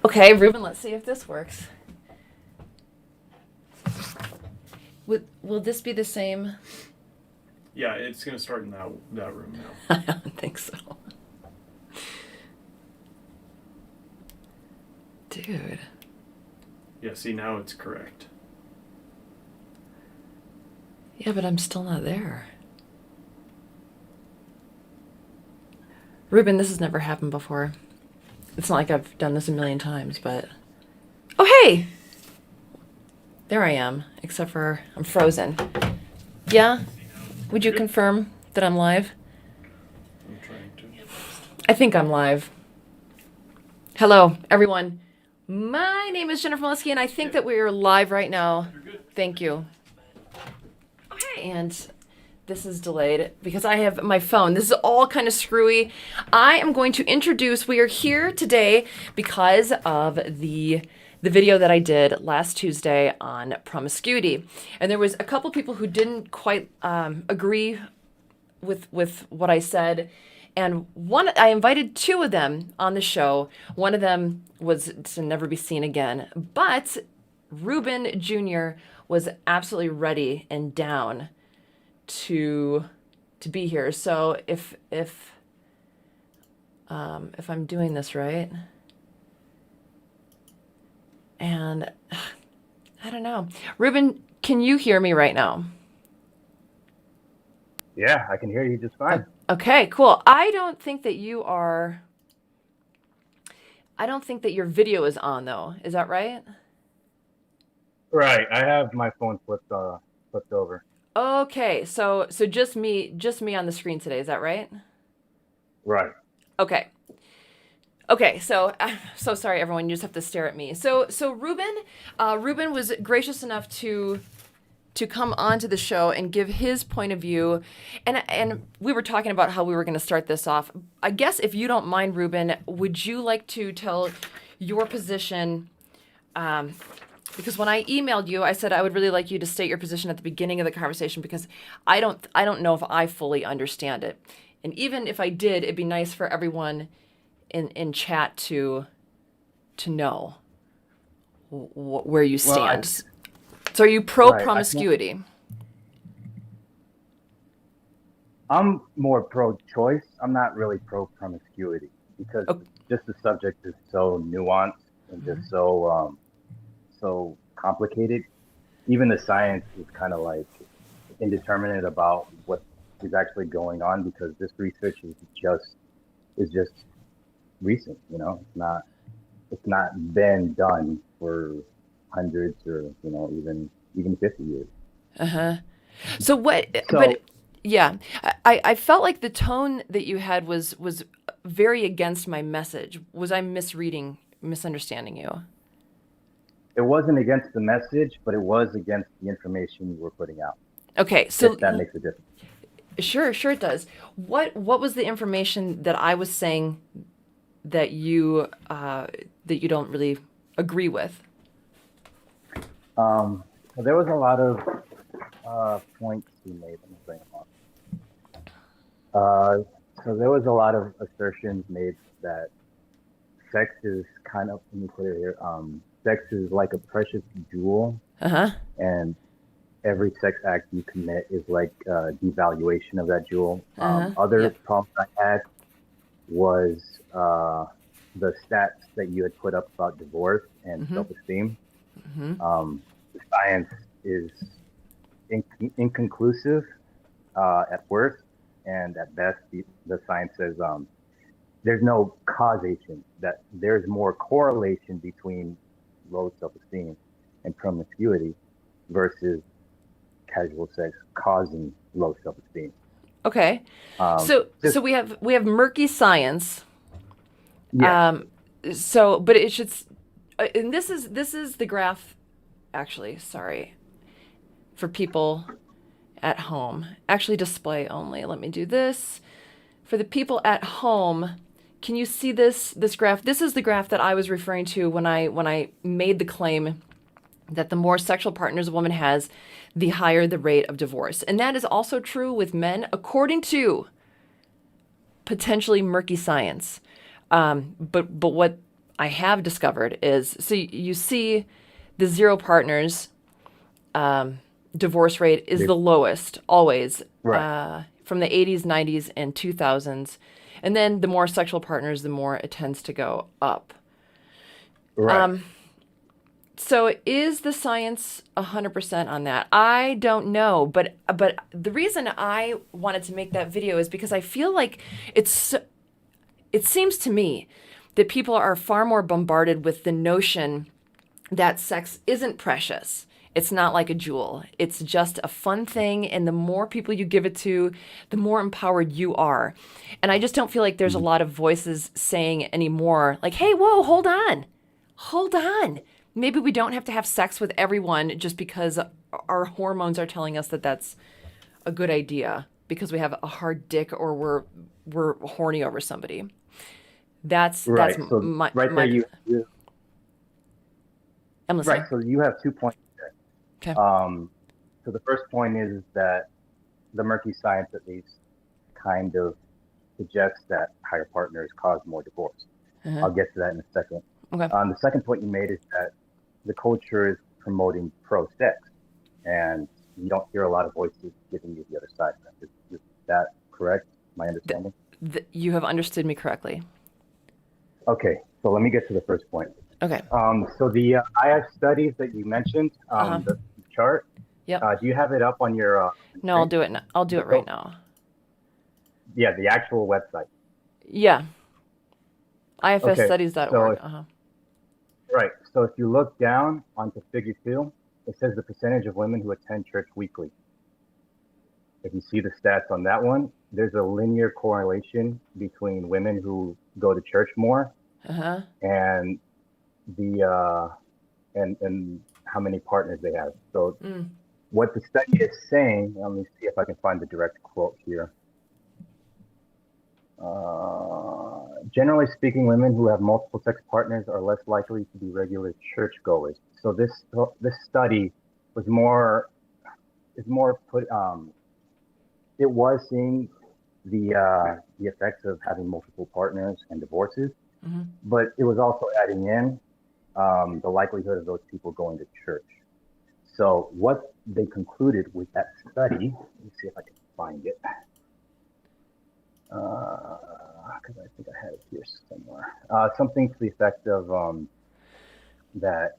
Okay, Ruben, let's see if this works. Will this be the same? Yeah, it's going to start in that room now. I don't think so. Dude. Yeah, see, now it's correct. Yeah, but I'm still not there. Ruben, this has never happened before. It's not like I've done this a million times, but... Oh, hey! There I am, except for I'm frozen. Yeah? Would you confirm that I'm live? I'm trying to. I think I'm live. Hello, everyone. My name is Jennifer Liskey, and I think that we are live right now. You're good. Thank you. Okay, and this is delayed because I have my phone. This is all kind of screwy. I am going to introduce, we are here today because of the video that I did last Tuesday on promiscuity. And there was a couple people who didn't quite agree with what I said. And I invited two of them on the show. One of them was to never be seen again. But Ruben Jr. was absolutely ready and down to be here. So if I'm doing this right, and I don't know, Ruben, can you hear me right now? Yeah, I can hear you just fine. Okay, cool. I don't think that your video is on though. Is that right? Right. I have my phone flipped over. Okay, so just me on the screen today. Is that right? Right. Okay. So so sorry, everyone. You just have to stare at me. So Ruben was gracious enough to come onto the show and give his point of view, and we were talking about how we were going to start this off. I guess if you don't mind, Ruben, would you like to tell your position? Because when I emailed you, I said I would really like you to state your position at the beginning of the conversation because I don't know if I fully understand it, and even if I did, it'd be nice for everyone in chat to know where you stand. So are you pro-promiscuity? I'm more pro-choice. I'm not really pro-promiscuity because just the subject is so nuanced and just so complicated. Even the science is kind of like indeterminate about what is actually going on because this research is just recent. You know, it's not been done for hundreds or even 50 years. So what? But yeah, I felt like the tone that you had was very against my message. Was I misunderstanding you? It wasn't against the message, but it was against the information you were putting out. Okay, so if that makes a difference. Sure it does. What was the information that I was saying that you don't really agree with? There was a lot of points you made. Let me bring them up. So there was a lot of assertions made that sex is kind of, let me put it here, sex is like a precious jewel. And every sex act you commit is like a devaluation of that jewel. Other problems I had was the stats that you had put up about divorce and self-esteem. The science is inconclusive at worst, and at best, the science says there's no causation, that there's more correlation between low self-esteem and promiscuity versus casual sex causing low self-esteem. Okay. So we have murky science. Yeah. But it should, and this is the graph, actually, sorry, for people at home. Actually, display only. Let me do this. For the people at home, can you see this graph? This is the graph that I was referring to when I made the claim that the more sexual partners a woman has, the higher the rate of divorce. And that is also true with men, according to potentially murky science. But what I have discovered is, so you see the zero partners divorce rate is the lowest always, Right. from the 80s, 90s, and 2000s. And then the more sexual partners, the more it tends to go up. Right. So is the science 100% on that? I don't know, but the reason I wanted to make that video is because I feel like it seems to me that people are far more bombarded with the notion that sex isn't precious. It's not like a jewel. It's just a fun thing, and the more people you give it to, the more empowered you are. And I just don't feel like there's a lot of voices saying anymore, like, hey, whoa, hold on. Hold on. Maybe we don't have to have sex with everyone just because our hormones are telling us that that's a good idea because we have a hard dick or we're horny over somebody. That's Right. So my right there, you I'm listening. right. So you have 2 points there. Okay. So the first point is that the murky science at least kind of suggests that higher partners cause more divorce. I'll get to that in a second. Okay. The second point you made is that the culture is promoting pro-sex, and you don't hear a lot of voices giving you the other side. Is that correct? My understanding? You have understood me correctly. Okay, so let me get to the first point. Okay. So the IF studies that you mentioned, the chart, Yep. do you have it up on your... No, I'll do it. I'll do it right now. Yeah, the actual website. Yeah. Okay, IFSstudies.org. so right. So if you look down onto figure 2, it says the percentage of women who attend church weekly. If you see the stats on that one, there's a linear correlation between women who go to church more and the and how many partners they have. So what the study is saying, let me see if I can find the direct quote here. Generally speaking, women who have multiple sex partners are less likely to be regular churchgoers. So this study was it was seeing the effects of having multiple partners and divorces, but it was also adding in the likelihood of those people going to church. So what they concluded with that study, let me see if I can find it. Because I think I had it here somewhere. Something to the effect of that.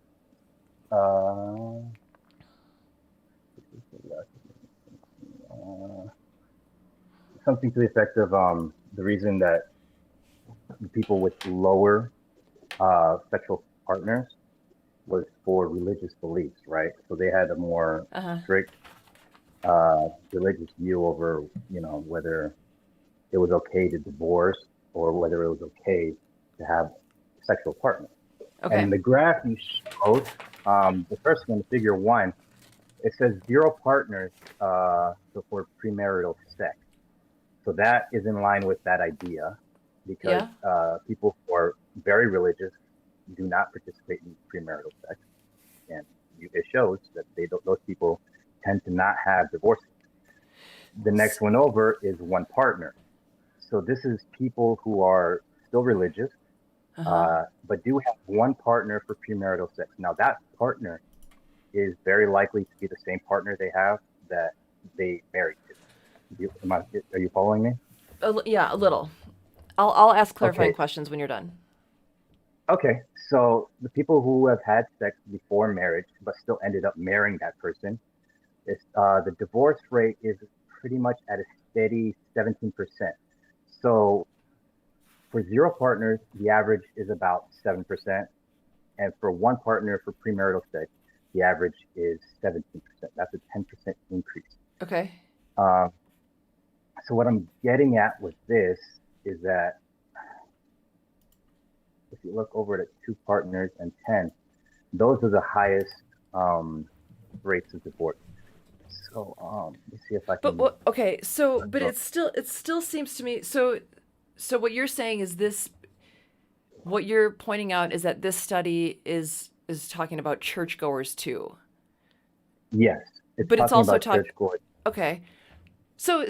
Something to the effect of the reason that the people with lower sexual partners was for religious beliefs, right? So they had a more strict religious view over, whether it was okay to divorce or whether it was okay to have sexual partners. Okay. And the graph you showed, the first one, figure 1, it says 0 partners for premarital sex. So that is in line with that idea because people who are very religious do not participate in premarital sex. And it shows that those people tend to not have divorces. The next one over is 1 partner. So this is people who are still religious, but do have 1 partner for premarital sex. Now that partner is very likely to be the same partner they have that they married to. Are you following me? Yeah, a little. I'll ask clarifying questions when you're done. Okay, so the people who have had sex before marriage but still ended up marrying that person, the divorce rate is pretty much at a steady 17%. So for 0 partners, the average is about 7%. And for 1 partner for premarital sex, the average is 17%. That's a 10% increase. Okay. So what I'm getting at with this is that if you look over at 2 partners and 10, those are the highest rates of divorce. So let me see if I can. But okay, so but it still seems to me so what you're saying is this. What you're pointing out is that this study is talking about churchgoers too. Yes, but it's also talking. Okay, so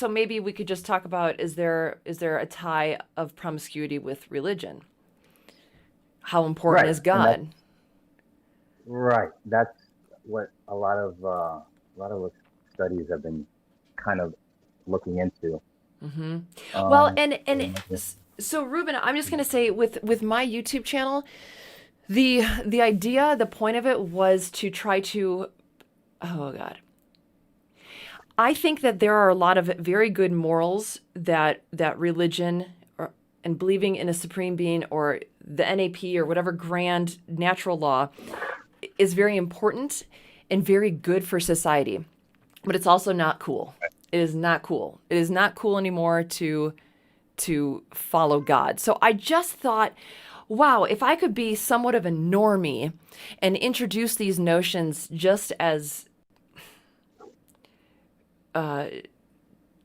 maybe we could just talk about is there a tie of promiscuity with religion? how important Right. is God? Right. That's what a lot of studies have been kind of looking into. Well, Um, and so Ruben, I'm just gonna say with my YouTube channel, the idea, the point of it was to try to, oh God, I think that there are a lot of very good morals that religion and believing in a supreme being or the NAP or whatever grand natural law is very important and very good for society. But it's also not cool. It is not cool. It is not cool anymore to follow God. So I just thought, wow, if I could be somewhat of a normie and introduce these notions just as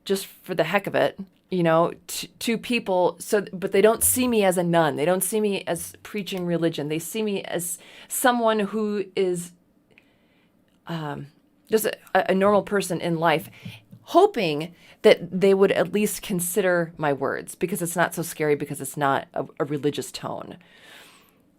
just for the heck of it, you know, to people, so but they don't see me as a nun. They don't see me as preaching religion. They see me as someone who is just a normal person in life, hoping that they would at least consider my words because it's not so scary, because it's not a religious tone.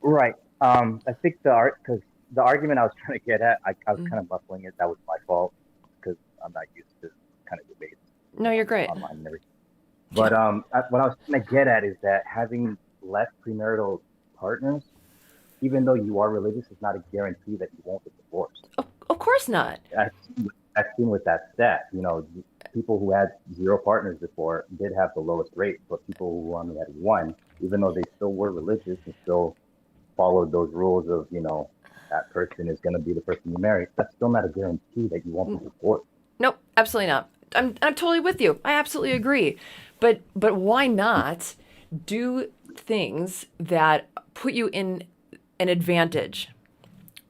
right. I think because the argument I was trying to get at, I was kind of muffling it. That was my fault because I'm not used to kind of debates. No, you're great. Online and everything. But what I was trying to get at is that having less premarital partners, even though you are religious, is not a guarantee that you won't get divorced. Of course not. I've seen with that stat, you know, people who had 0 partners before did have the lowest rate, but people who only had 1, even though they still were religious and still followed those rules of, you know, that person is going to be the person you marry, that's still not a guarantee that you won't be divorced. Nope, absolutely not. I'm totally with you. I absolutely agree. But why not do things that put you in an advantage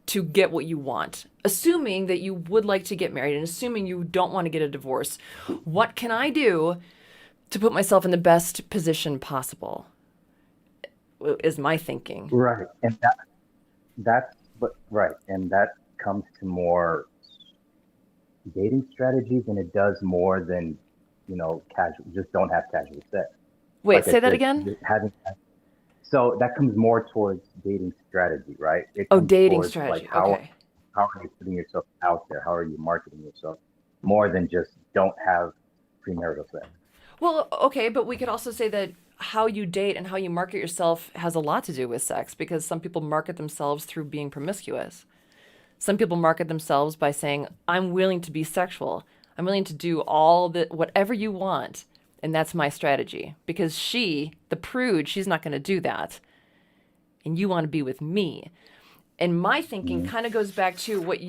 to get what you want? Assuming that you would like to get married and assuming you don't want to get a divorce, what can I do to put myself in the best position possible? Is my thinking. Right. And that comes to more dating strategies, and it does more than, you know, casual. Just don't have casual sex. Wait, Like say that again? So that comes more towards dating strategy, right? Dating strategy. Okay. How are you putting yourself out there? How are you marketing yourself? More than just don't have premarital sex. Well, okay, but we could also say that how you date and how you market yourself has a lot to do with sex, because some people market themselves through being promiscuous. Some people market themselves by saying, I'm willing to be sexual. I'm willing to do whatever you want. And that's my strategy. Because she, the prude, she's not going to do that. And you want to be with me. And my thinking kind of goes back to what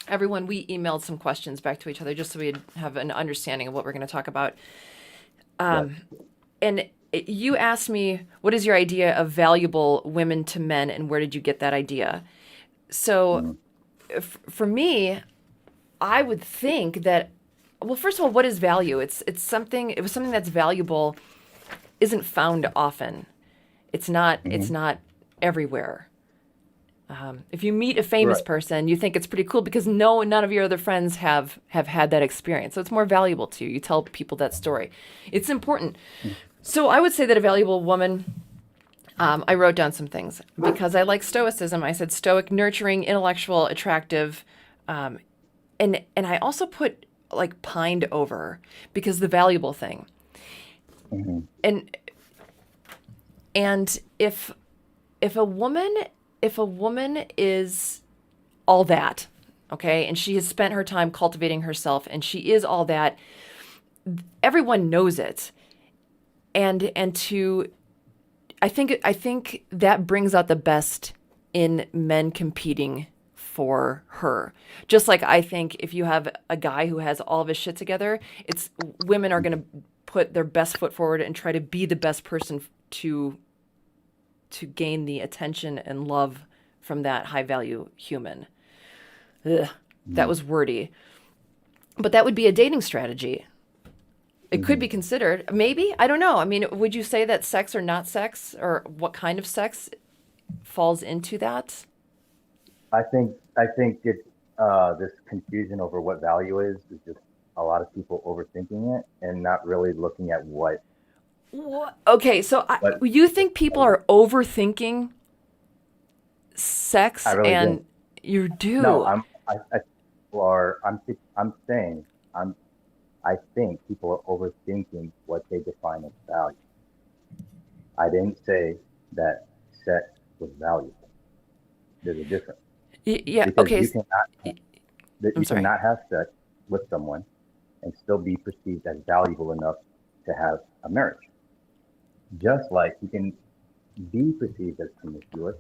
everyone, we emailed some questions back to each other just so we'd have an understanding of what we're going to talk about. And you asked me, what is your idea of valuable women to men, and where did you get that idea? So for me, I would think that, well, first of all, what is value? It was something that's valuable isn't found often. It's not everywhere. If you meet a famous person, you think it's pretty cool because none of your other friends have had that experience. So it's more valuable to you. You tell people that story. It's important. So I would say that a valuable woman, I wrote down some things because I like stoicism. I said stoic, nurturing, intellectual, attractive. And I also put like pined over because the valuable thing. And if a woman is all that, okay, and she has spent her time cultivating herself and she is all that, everyone knows it. And I think that brings out the best in men competing for her. Just like I think if you have a guy who has all of his shit together, women are going to put their best foot forward and try to be the best person to gain the attention and love from that high value human. That was wordy. But that would be a dating strategy. It could be considered. Maybe. I don't know. I mean, would you say that sex or not sex, or what kind of sex falls into that? I think it's this confusion over what value is just a lot of people overthinking it and not really looking at what Okay, so But you think people are overthinking sex, I really and do. you No, do. I'm saying, I think people are overthinking what they define as value. I didn't say that sex was valuable. There's a difference Yeah. because Okay. ha- I'm you sorry. cannot have sex with someone and still be perceived as valuable enough to have a marriage. Just like you can be perceived as promiscuous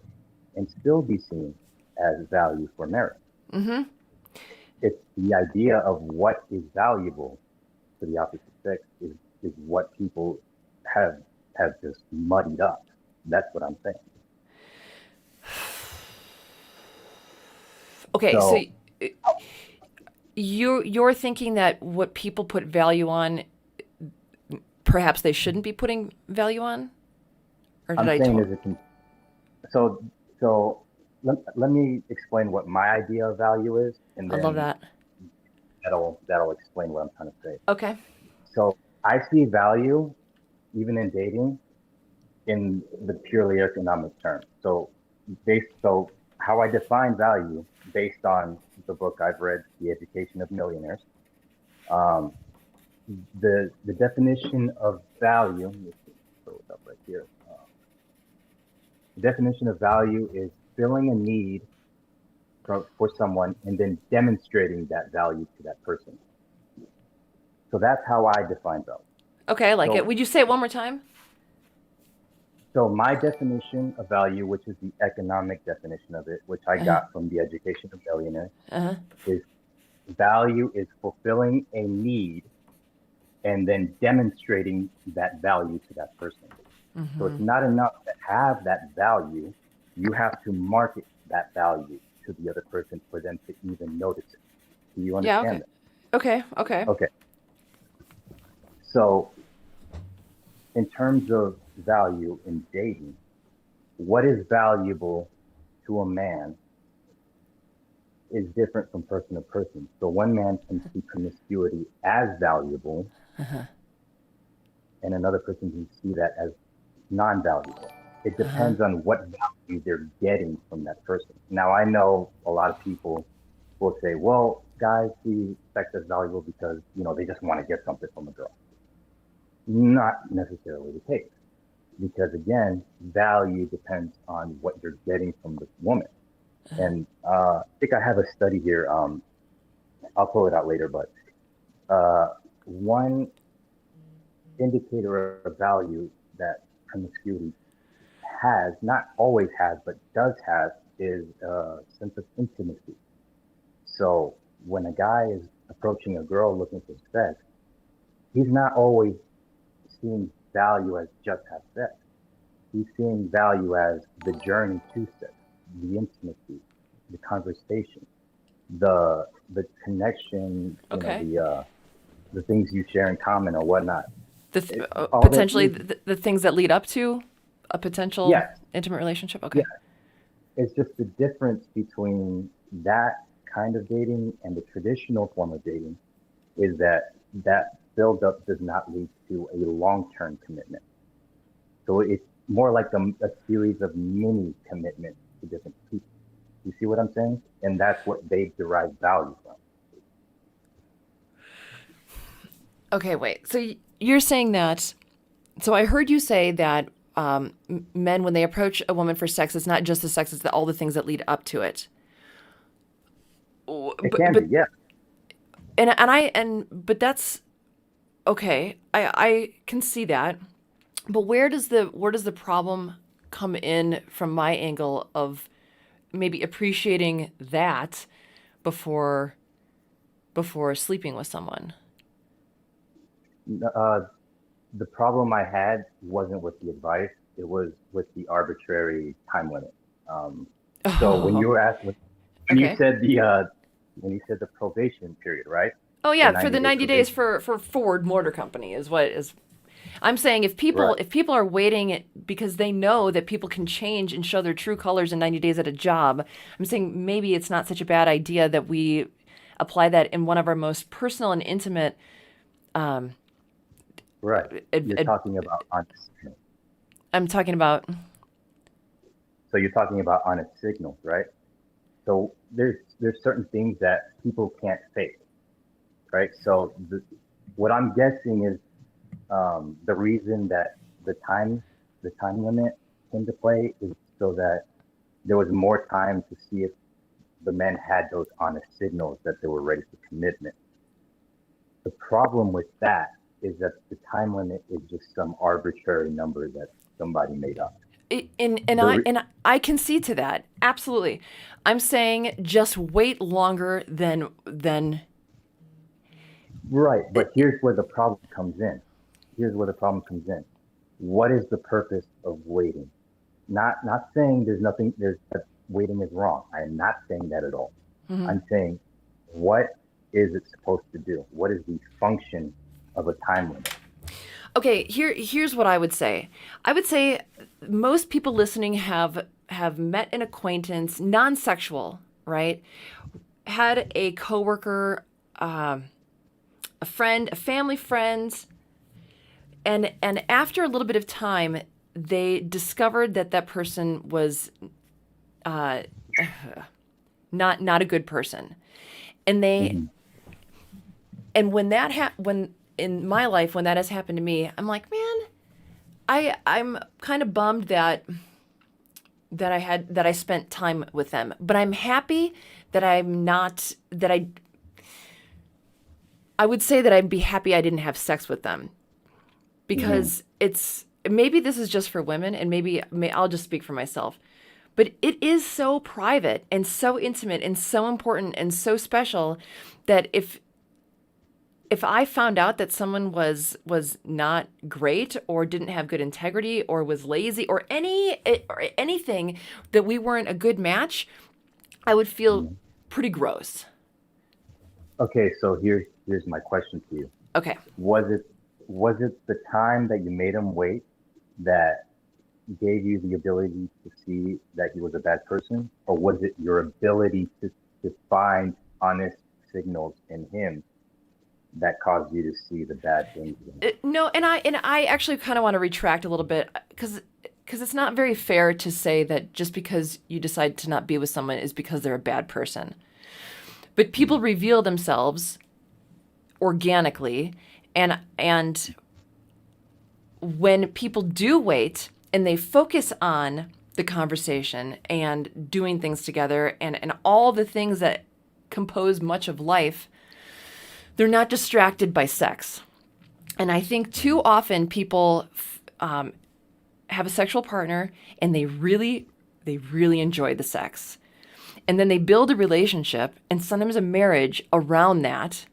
and still be seen as value for marriage. Mm-hmm. It's the idea of what is valuable to the opposite sex is what people have have just muddied up. That's what I'm saying. Okay, so So you're thinking that what people put value on, perhaps they shouldn't be putting value on, or did I'm I saying to? there's a so so let me explain what my idea of value is, and I love then that. that'll explain what I'm trying to say. Okay. So I see value even in dating in the purely economic term. So how I define value based on the book I've read, The Education of Millionaires. Um, the definition of value. Let me throw it up right here. The definition of value is filling a need for someone and then demonstrating that value to that person. So that's how I define value. Okay, I like it. So Would you say it one more time? So my definition of value, which is the economic definition of it, which I Uh-huh. got from the Education of Millionaires, Uh-huh. is value is fulfilling a need and then demonstrating that value to that person. So Mm-hmm. it's not enough to have that value. You have to market that value to the other person for them to even notice it. Do you Yeah, understand okay. that? Okay, okay. Okay. So in terms of value in dating, what is valuable to a man is different from person to person. So one man can see promiscuity as valuable, Uh-huh. and another person can see that as non-valuable. It Uh-huh. depends on what value they're getting from that person. Now, I know a lot of people will say, well, guys see sex as valuable because, they just want to get something from a girl. Not necessarily the case. Because again, value depends on what you're getting from this woman. And I think I have a study here. I'll pull it out later, but one indicator of value that promiscuity has, not always has, but does have, is a sense of intimacy. So when a guy is approaching a girl looking for sex, he's not always seeing value as just have sex. He's seeing value as the journey to sex, the intimacy, the conversation, the connection, Okay. the things you share in common or whatnot. All that Potentially is, the things that lead up to a potential yes, intimate relationship. yes. Okay. It's just the difference between that kind of dating and the traditional form of dating is that buildup does not lead to a long-term commitment. So it's more like a series of mini commitments to different people. You see what I'm saying? And that's what they derive value from. Okay, wait. So you're saying that. So I heard you say that men, when they approach a woman for sex, it's not just the sex; it's all the things that lead up to it. It But can be, but yeah. but that's okay. I can see that. But where does the problem come in from my angle of maybe appreciating that before before sleeping with someone? Uh, the problem I had wasn't with the advice; it was with the arbitrary time limit. Um, so when Oh, you were asked, when you okay. said when you said the probation period, right? Oh The yeah, for the 90-day 90 days probation. for Ford Motor Company is what is. I'm saying if people Right. if people are waiting because they know that people can change and show their true colors in 90 days at a job, I'm saying maybe it's not such a bad idea that we apply that in one of our most personal and intimate Right. You're talking about honest signals. I'm talking about. So you're talking about honest signals, right? So there's certain things that people can't fake, right? So what I'm guessing is the reason that the time limit came to play is so that there was more time to see if the men had those honest signals that they were ready for commitment. The problem with that is that the time limit is just some arbitrary number that somebody made up. And I concede to that. Absolutely. I'm saying just wait longer than Right, but here's where the problem comes in. What is the purpose of waiting? Not saying that waiting is wrong. I am not saying that at all. Mm-hmm. I'm saying, what is it supposed to do? What is the function of a time limit? Okay, here's what I would say. I would say most people listening have met an acquaintance, non-sexual, right? Had a coworker, a friend, a family friend, and after a little bit of time, they discovered that person was not a good person, and they Mm-hmm. and when in my life when that has happened to me, I'm like, man, I'm kind of bummed that I spent time with them, but I'm happy that I would say that I'd be happy I didn't have sex with them, because it's, maybe this is just for women, and maybe I'll just speak for myself, but it is so private and so intimate and so important and so special that if I found out that someone was not great or didn't have good integrity or was lazy or anything, that we weren't a good match, I would feel pretty gross. Okay, so here's my question to you. Okay. Was it the time that you made him wait that gave you the ability to see that he was a bad person, or was it your ability to find honest signals in him that caused you to see the bad things in him? No, and I actually kind of want to retract a little bit, because it's not very fair to say that just because you decide to not be with someone is because they're a bad person. But people reveal themselves organically, and when people do wait and they focus on the conversation and doing things together and all the things that compose much of life, they're not distracted by sex. And I think too often people have a sexual partner and they really enjoy the sex. And then they build a relationship and sometimes a marriage around that,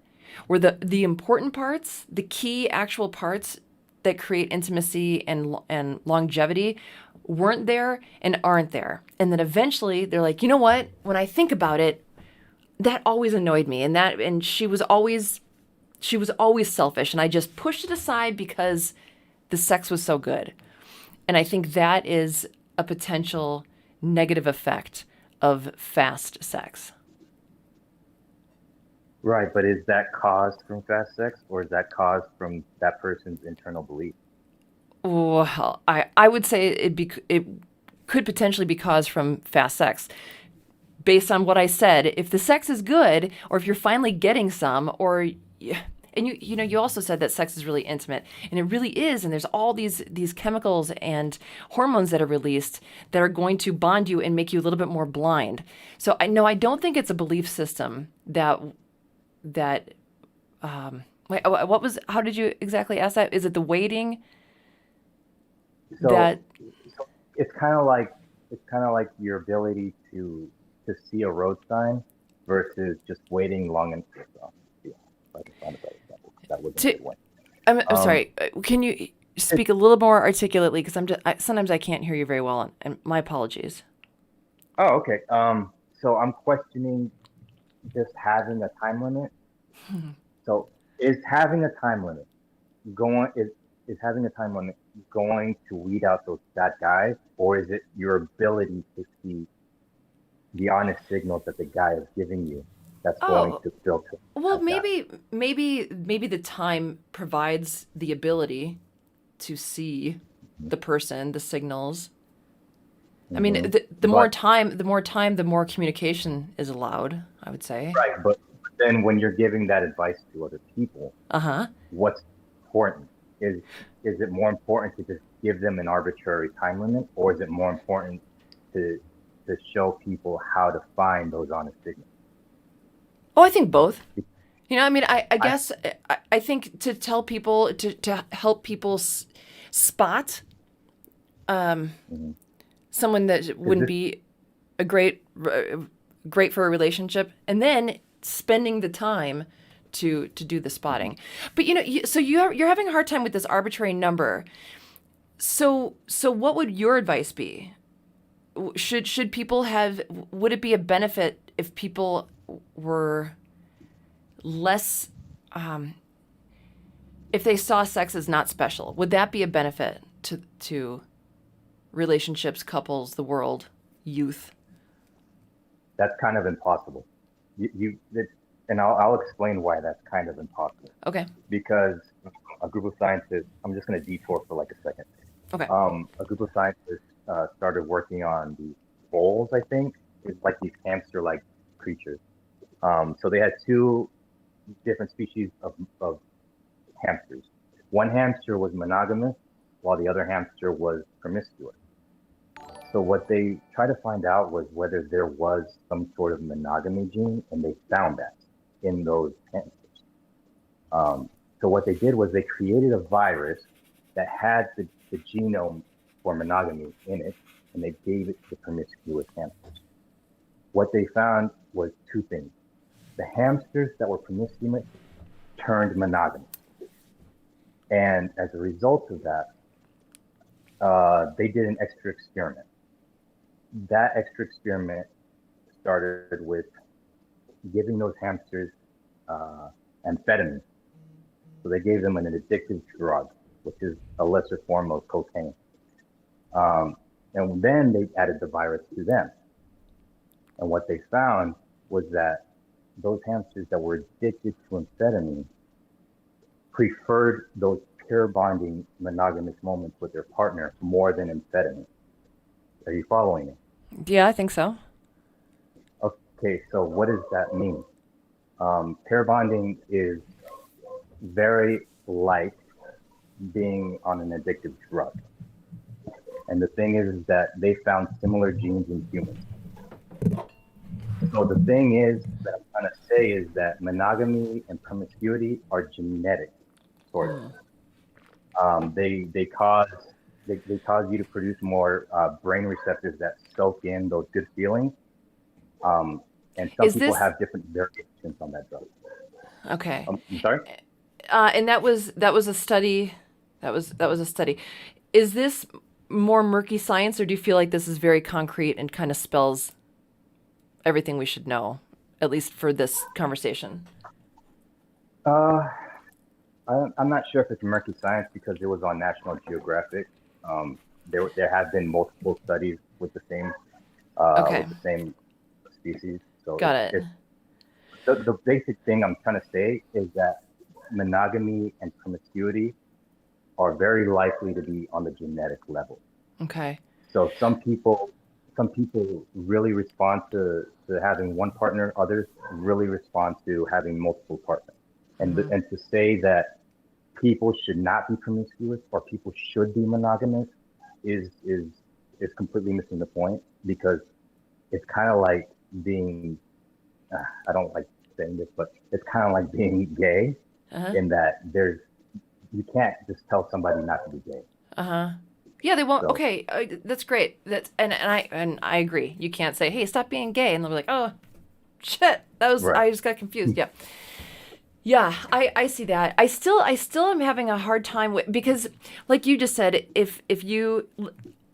where the important parts, the key actual parts that create intimacy and longevity weren't there and aren't there. And then eventually they're like, you know what? When I think about it, that always annoyed me. And she was always selfish. And I just pushed it aside because the sex was so good. And I think that is a potential negative effect of fast sex. Right, but is that caused from fast sex, or is that caused from that person's internal belief? Well, I would say it could potentially be caused from fast sex. Based on what I said, if the sex is good, or if you're finally getting some, and you also said that sex is really intimate, and it really is, and there's all these chemicals and hormones that are released that are going to bond you and make you a little bit more blind. So I don't think it's a belief system that wait, how did you exactly ask that? Is it the waiting? So it's kind of like your ability to see a road sign versus just waiting long enough. That wasn't a good one. I'm sorry. Can you speak a little more articulately? Because sometimes I can't hear you very well, and my apologies. Oh, okay. So I'm questioning just having a time limit. So is having a time limit going to weed out those bad guys, or is it your ability to see the honest signals that the guy is giving you that's going Oh, to filter well, out that. maybe the time provides the ability to see the person, the signals. I mean, Hmm. the more But time, the more communication is allowed, I would say. right, but then when you're giving that advice to other people, Uh-huh. what's important? Is is it more important to just give them an arbitrary time limit, or is it more important to show people how to find those honest signals? Oh, I think both. You know, I mean, I I guess I think to tell people to help people spot mhm. someone that Is wouldn't this be a great for a relationship, and then spending the time to do the mhm. spotting. But you know, so you're having a hard time with this arbitrary number. So what would your advice be? Should people have? Would it be a benefit if people were less? If they saw sex as not special, would that be a benefit to relationships, couples, the world, youth? that's kind of impossible. And I'll explain why that's kind of impossible. Okay. Because a group of scientists, I'm just going to detour for like a second. Okay. A group of scientists started working on these voles, I think. It's like these hamster-like creatures. So they had two different species of hamsters. One hamster was monogamous, while the other hamster was promiscuous. So what they tried to find out was whether there was some sort of monogamy gene, and they found that in those hamsters. So what they did was they created a virus that had the genome for monogamy in it, and they gave it to promiscuous hamsters. What they found was two things. The hamsters that were promiscuous turned monogamous. And as a result of that, they did an extra experiment. That extra experiment started with giving those hamsters amphetamine. So they gave them an addictive drug, which is a lesser form of cocaine. And then they added the virus to them. And what they found was that those hamsters that were addicted to amphetamine preferred those pair bonding monogamous moments with their partner more than amphetamine. Are you following me? Yeah, I think so. Okay, so what does that mean? Pair bonding is very like being on an addictive drug. And the thing is that they found similar genes in humans. So the thing is that I'm trying to say is that monogamy and promiscuity are genetic, sort of. They cause you to produce more brain receptors that soak in those good feelings. And some Is people this have different variations on that drug. okay? I'm sorry? And that was a study. That was a study. Is this more murky science, or do you feel like this is very concrete and kind of spells everything we should know, at least for this conversation? Uh, I'm not sure if it's murky science because it was on National Geographic. There have been multiple studies Okay, with the same species. So got it. it's the basic thing I'm trying to say is that monogamy and promiscuity are very likely to be on the genetic level. Okay. So some people really respond to having one partner, others really respond to having multiple partners. Hmm. And to say that people should not be promiscuous or people should be monogamous is completely missing the point, because it's kind of like being I don't like saying this, but it's kind of like being gay Uh-huh. in that you can't just tell somebody not to be gay. Uh-huh. Yeah, they won't. So Okay, that's great. That's and I agree. You can't say, "Hey, stop being gay," and they'll be like, "Oh, shit, that was right. I just got confused." Yeah. Yeah, I see that. I still am having a hard time with, because like you just said, if you,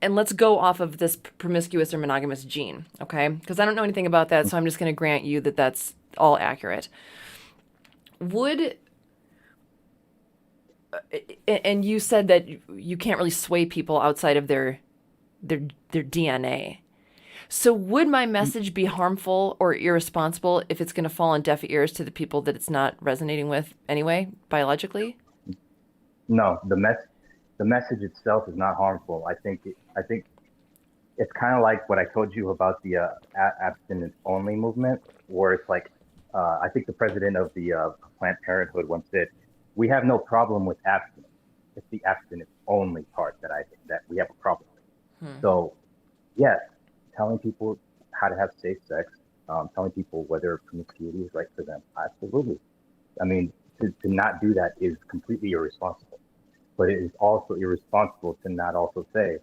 and let's go off of this promiscuous or monogamous gene, okay? Because I don't know anything about that, so I'm just going to grant you that that's all accurate. Would and you said that you can't really sway people outside of their DNA. So would my message be harmful or irresponsible if it's going to fall on deaf ears to the people that it's not resonating with anyway, biologically? No, the message itself is not harmful. I think it's kind of like what I told you about the abstinence only movement, where it's like, I think the president of the Planned Parenthood once said, "We have no problem with abstinence. It's the abstinence only part that I think that we have a problem with." So, yes, telling people how to have safe sex, telling people whether promiscuity is right for them, absolutely. I mean, to not do that is completely irresponsible. But it is also irresponsible to not also say,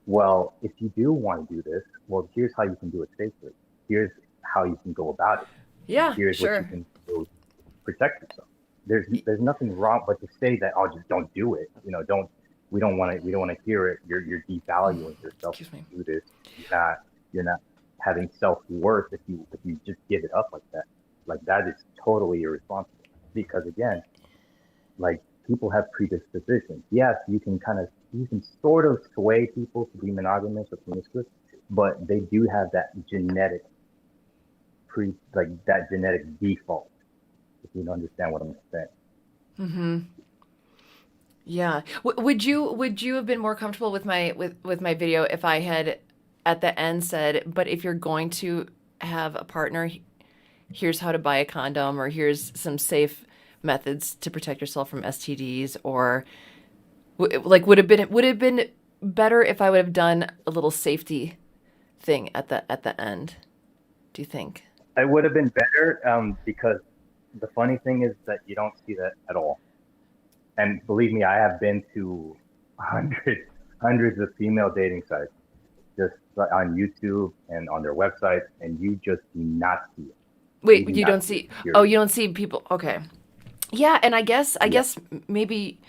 well, if you do want to do this, well, here's how you can do it safely. Here's how you can go about it. Yeah, Here's what you sure. can do to protect yourself. There's nothing wrong, but to say that, oh, just don't do it. You know, we don't want to hear it. You're devaluing yourself Excuse me. to do this. You're not having self-worth if you just give it up like that. Like, that is totally irresponsible. Because again, like, people have predispositions. Yes, you can sort of sway people to be monogamous or promiscuous, but they do have that genetic default. If you don't understand what I'm saying. Mm-hmm. Yeah. Would you have been more comfortable with my video if I had at the end said, but if you're going to have a partner, here's how to buy a condom, or here's some safe methods to protect yourself from STDs, or like would have been better if I would have done a little safety thing at the end? Do you think? It would have been better, because the funny thing is that you don't see that at all. And believe me, I have been to hundreds of female dating sites, just on YouTube and on their websites, and you just do not see it. Wait, you don't see? Oh, you don't see people? Okay. Yeah, and I guess maybe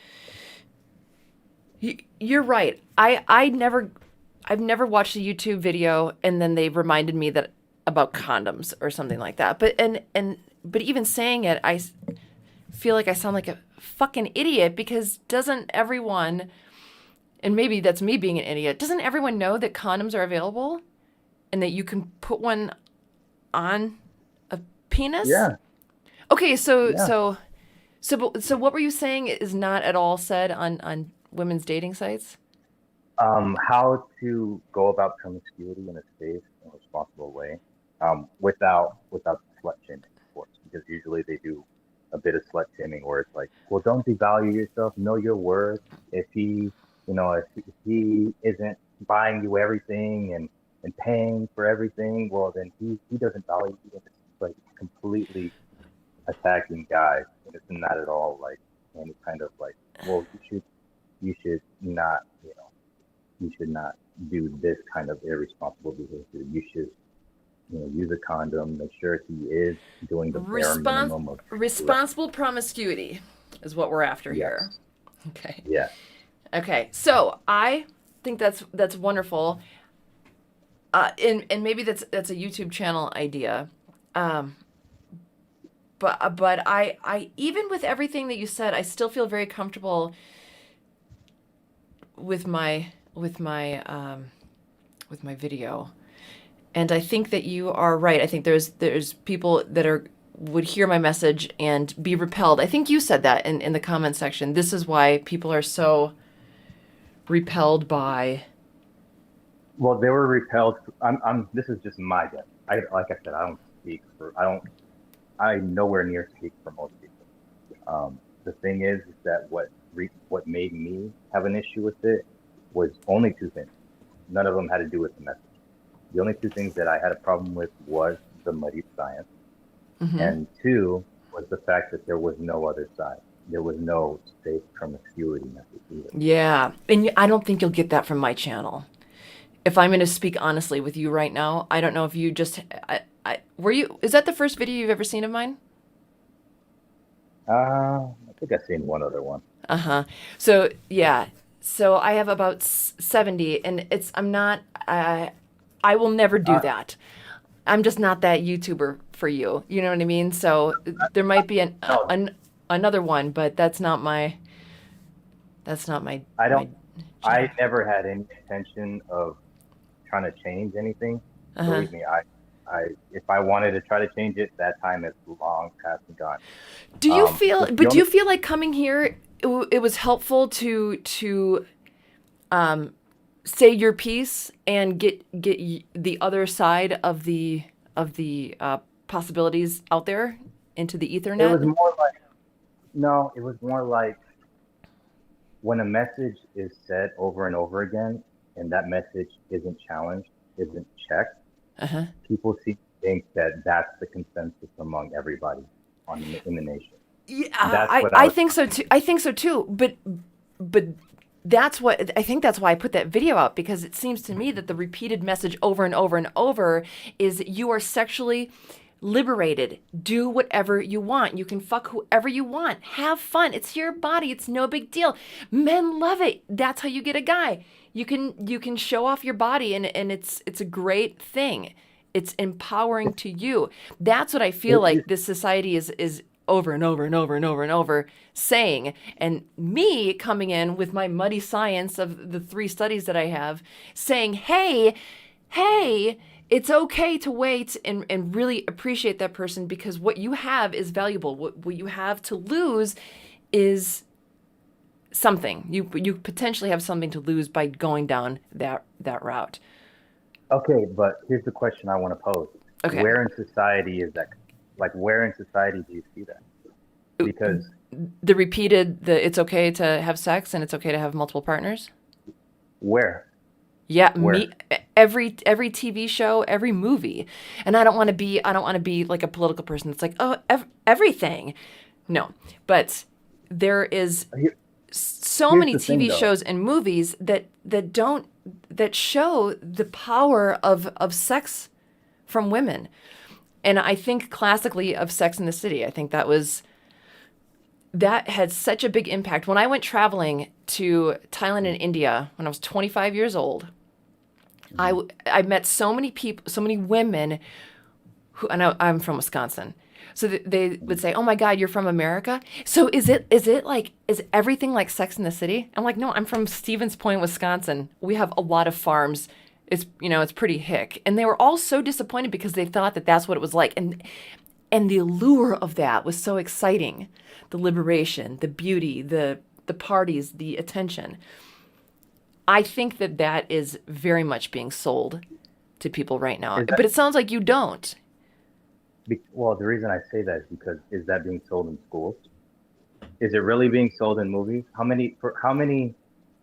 you're right. I've never watched a YouTube video and then they reminded me that about condoms or something like that. But even saying it, I feel like I sound like a fucking idiot, because doesn't everyone, and maybe that's me being an idiot, doesn't everyone know that condoms are available and that you can put one on a penis? Yeah. Okay, so what were you saying is not at all said on women's dating sites? How to go about promiscuity in a safe and responsible way, without slut shaming, of course, because usually they do a bit of slut shaming where it's like, well, don't devalue yourself, know your worth. If he isn't buying you everything and paying for everything, well, then he doesn't value you. It's like completely attacking guys, and it's not at all like any kind of like, well, you should not, you should not do this kind of irresponsible behavior. You should, use a condom, make sure he is doing the bare minimum of responsible promiscuity is what we're after here. Okay. Yeah. Okay. So I think that's wonderful. And maybe that's a YouTube channel idea. But I even with everything that you said, I still feel very comfortable with my video. And I think that you are right. I think there's people that would hear my message and be repelled. I think you said that in the comment section. This is why people are so repelled by. Well, they were repelled. This is just my guess. Like I said, I nowhere near speak for most people. The thing is that what made me have an issue with it was only two things. None of them had to do with the message. The only two things that I had a problem with was the muddy science, and two was the fact that there was no other side. There was no safe promiscuity message either. Yeah, and I don't think you'll get that from my channel. If I'm going to speak honestly with you right now, I don't know if you just is that the first video you've ever seen of mine? I think I've seen one other one. So yeah, so I have about 70, and I will never do that. I'm just not that YouTuber for you. You know what I mean? So there might be another one, but that's not my. I never had any intention of trying to change anything. Believe me, if I wanted to try to change it, that time is long past and gone. Do you feel? But do you feel like coming here, it was helpful to say your piece and get the other side of the possibilities out there into the Ethernet? It was more like, no, it was more like when a message is said over and over again, and that message isn't challenged, isn't checked, people think that that's the consensus among everybody in the nation. Yeah, I think so too. I think so too. But that's what I think. That's why I put that video out, because it seems to me that the repeated message over and over and over is you are sexually liberated. Do whatever you want. You can fuck whoever you want. Have fun. It's your body. It's no big deal. Men love it. That's how you get a guy. You can show off your body, and it's a great thing. It's empowering to you. That's what I feel like this society is over and over and over and over and over saying. And me coming in with my muddy science of the 3 studies that I have saying, hey, it's okay to wait and really appreciate that person, because what you have is valuable. What you have to lose is something. You potentially have something to lose by going down that route. Okay, but here's the question I want to pose. Okay. Where in society is that? Like, where in society do you see that? Because the repeated, it's okay to have sex and it's okay to have multiple partners. where? Yeah, Where? every TV show, every movie. And I don't want to be like a political person that's like, oh, everything. No, but there is so Here's many the thing, TV though. shows and movies that show the power of sex from women. And I think classically of Sex in the City. I think that had such a big impact. When I went traveling to Thailand and India when I was 25 years old, I met so many people, so many women who, and I'm from Wisconsin. So they would say, "Oh my God, you're from America? So is everything like Sex in the City?" I'm like, "No, I'm from Stevens Point, Wisconsin. We have a lot of farms. It's pretty hick." And they were all so disappointed because they thought that that's what it was like. And the allure of that was so exciting. The liberation, the beauty, the parties, the attention. I think that is very much being sold to people right now. But it sounds like you don't. Well, the reason I say that is because is that being sold in schools? Is it really being sold in movies? How many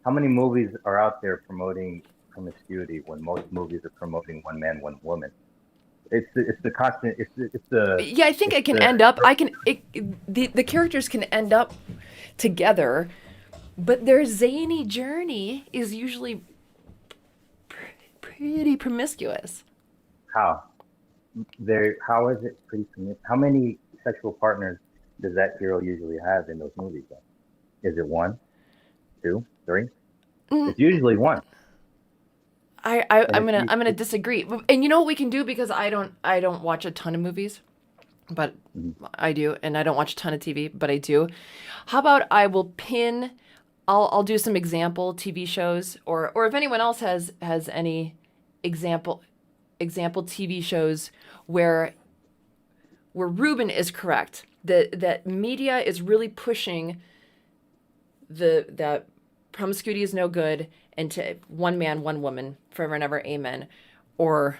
movies are out there promoting promiscuity when most movies are promoting one man, one woman? It's the constant. Yeah, I think it can end up. The characters can end up together, but their zany journey is usually pretty promiscuous. How? How is it pretty promiscuous? How many sexual partners does that hero usually have in those movies? Then? Is it 1, 2, 3? It's usually 1. I'm gonna disagree. And you know what we can do, because I don't watch a ton of movies, but I do, and I don't watch a ton of TV, but I do. How about I'll do some example TV shows, or if anyone else has any example TV shows where Ruben is correct, that media is really pushing that promiscuity is no good, and to one man, one woman, forever and ever, amen, or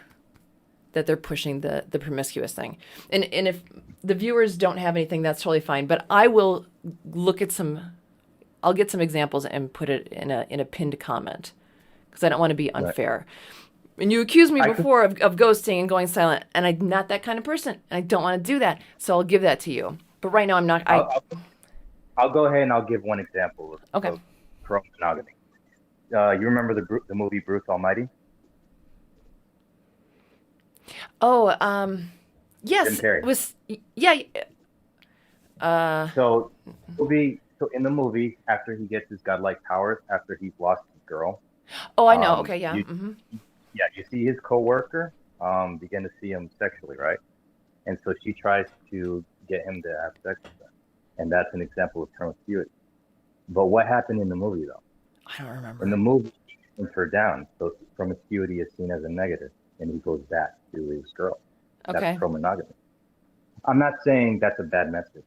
that they're pushing the promiscuous thing. And if the viewers don't have anything, that's totally fine. But I will I'll get some examples and put it in a pinned comment, because I don't want to be unfair. Right. And you accused me before of ghosting and going silent, and I'm not that kind of person, and I don't want to do that. So I'll give that to you. But right now I'm not. I'll go ahead and I'll give one example of pro-monogamy. You remember the movie Bruce Almighty? Oh, yes. It was, yeah. So in the movie, after he gets his godlike powers, after he's lost his girl. Oh, I know. Okay, yeah. You see his coworker begin to see him sexually, right? And so she tries to get him to have sex with her. And that's an example of promiscuity. But what happened in the movie, though? I don't remember. In the movie, he turns her down. So promiscuity is seen as a negative and he goes back to his girl. Okay. That's pro-monogamy. I'm not saying that's a bad message.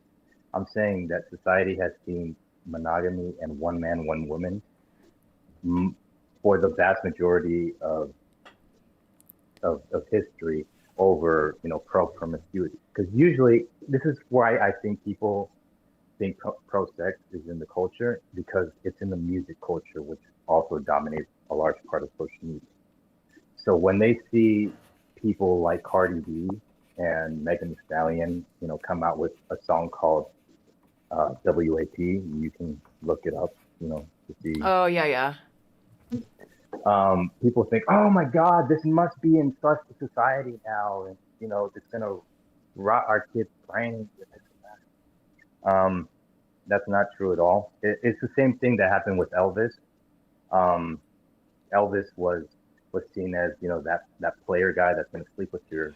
I'm saying that society has seen monogamy and one man, one woman for the vast majority of history over, pro-promiscuity. Because usually, this is why I think people think pro-sex is in the culture, because it's in the music culture, which also dominates a large part of social media. So when they see people like Cardi B and Megan Thee Stallion, come out with a song called WAP, you can look it up, to see. Oh, yeah. People think, oh my God, this must be in such a society now, and it's gonna rot our kids' brains. That's not true at all. It's the same thing that happened with Elvis. Elvis was seen as that player guy that's gonna sleep with your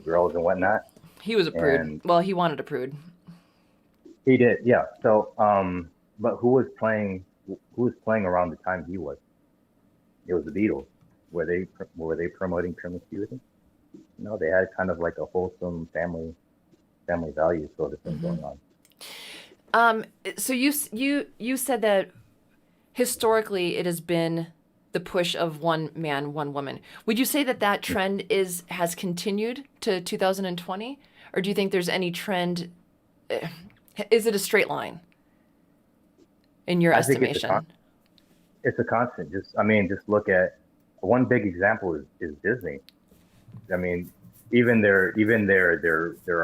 girls and whatnot. He was a prude. Well, he wanted a prude. He did, yeah. So, but who was playing around the time he was? It was the Beatles. Were they promoting promiscuity? No, they had kind of like a wholesome family value sort of thing going on. So you said that historically it has been the push of one man, one woman. Would you say that trend has continued to 2020, or do you think there's any trend? Is it a straight line in your estimation? It's a constant. Just look at one big example is Disney. I mean, even their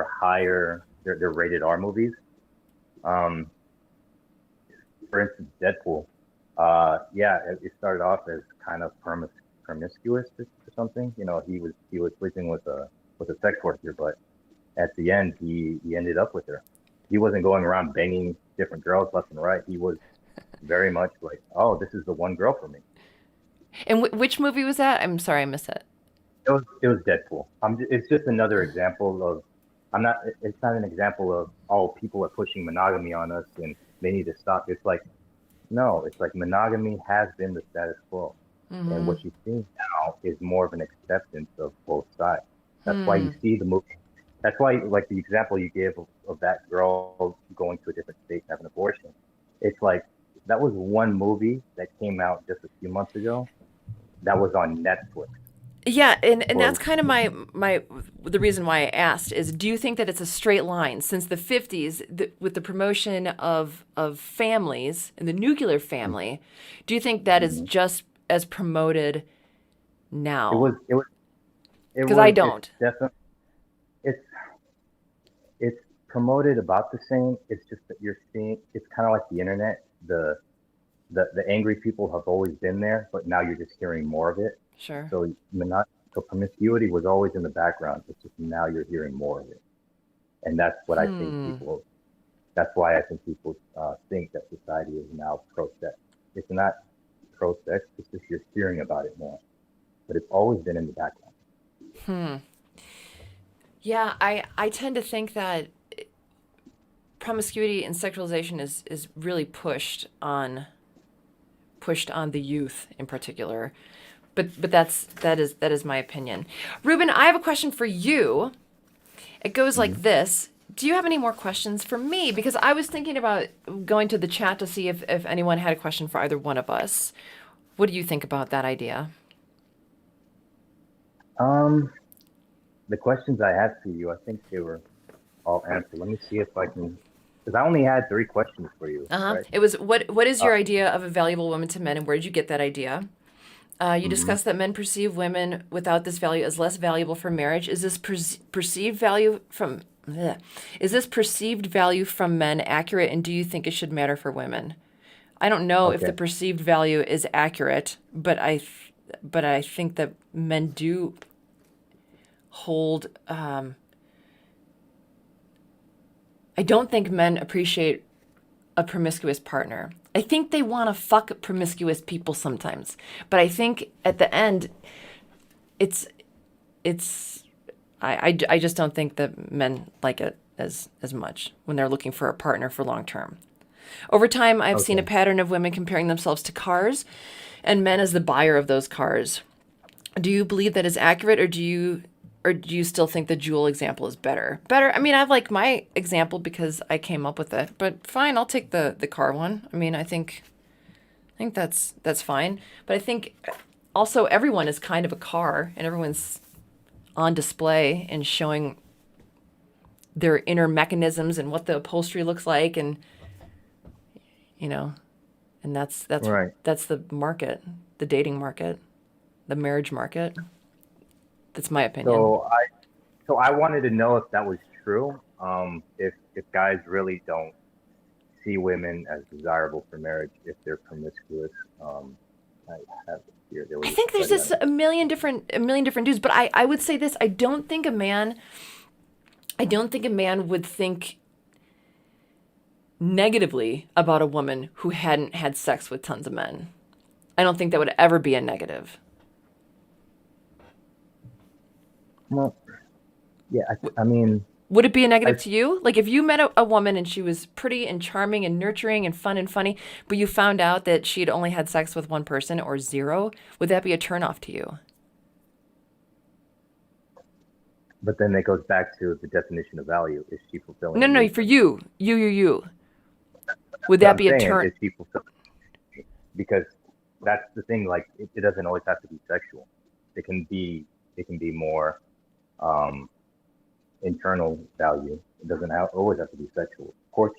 higher, their rated R movies. For instance, Deadpool. It started off as kind of promiscuous or something. He was sleeping with a sex worker, but at the end he ended up with her. He wasn't going around banging different girls left and right. He was very much like, oh, this is the one girl for me. And which movie was that? I'm sorry, I missed it. It was Deadpool. It's just another example of. It's not an example of, oh, people are pushing monogamy on us and they need to stop. It's like, no, it's like monogamy has been the status quo, and what you see now is more of an acceptance of both sides. That's why you see the movie. That's why, like the example you gave of that girl going to a different state to have an abortion. It's like, that was one movie that came out just a few months ago that was on Netflix. Yeah, and that's kind of the reason why I asked is, do you think that it's a straight line since the 50s with the promotion of families and the nuclear family? Do you think that is just as promoted now? It was because I don't. It's promoted about the same. It's just that you're seeing. It's kind of like the internet. The angry people have always been there, but now you're just hearing more of it. Sure. So promiscuity was always in the background. It's just now you're hearing more of it, and that's what I think people. That's why I think people think that society is now pro-sex. It's not pro-sex. It's just you're hearing about it more, but it's always been in the background. Yeah, I tend to think that promiscuity and sexualization is really pushed on the youth in particular. But that is my opinion. Ruben, I have a question for you. It goes like this. Do you have any more questions for me? Because I was thinking about going to the chat to see if anyone had a question for either one of us. What do you think about that idea? The questions I had for you, I think they were all answered. Let me see if I can, because I only had 3 questions for you. Right? It was, what is your idea of a valuable woman to men, and where did you get that idea? You discussed that men perceive women without this value as less valuable for marriage. Is this perceived value from men accurate, and do you think it should matter for women? I don't know if the perceived value is accurate, but I think that men do hold. I don't think men appreciate a promiscuous partner. I think they want to fuck promiscuous people sometimes, but I think at the end, I just don't think that men like it as much when they're looking for a partner for long term. Over time, I've seen a pattern of women comparing themselves to cars, and men as the buyer of those cars. Do you believe that is accurate, or do you still think the Jewel example is better? Better. I mean, I like my example because I came up with it, but fine, I'll take the car one. I mean, I think that's fine. But I think also everyone is kind of a car, and everyone's on display and showing their inner mechanisms and what the upholstery looks like, and you know, and that's Right. that's the market, the dating market, the marriage market. That's my opinion. So I wanted to know if that was true. If guys really don't see women as desirable for marriage if they're promiscuous. I have here. There was I think there's study just on it. a million different dudes, but I would say this: I don't think a man would think negatively about a woman who hadn't had sex with tons of men. I don't think that would ever be a negative. Well, yeah, I mean, Would it be a negative I, to you? Like if you met a woman and she was pretty and charming and nurturing and fun and funny, but you found out that she'd only had sex with one person or zero, would that be a turnoff to you? but then it goes back to the definition of value. Is she fulfilling No, a no, no, need? for you. You. Would But that I'm be a saying, turn? is she fulfilling? Because that's the thing. Like, it doesn't always have to be sexual. It can be more um, internal value. It doesn't always have to be sexual. Of course,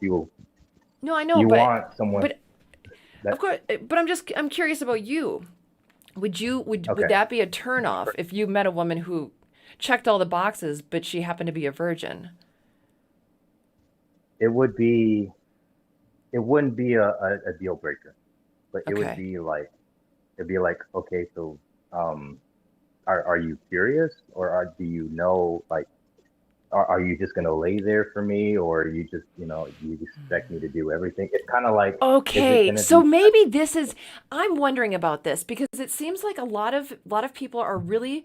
No, I know, you want someone but of that. course, but I'm curious about you. Would Okay, that be a turnoff if you met a woman who checked all the boxes, but she happened to be a virgin? it would be. It wouldn't be a deal breaker, but it would Okay. be like it'd be like, okay, so are you curious, or do you know, like, are you just gonna lay there for me, or are you just, you expect me to do everything? It's kind of like, is it Okay, gonna so be maybe this is I'm wondering about this because it seems like a lot of people are really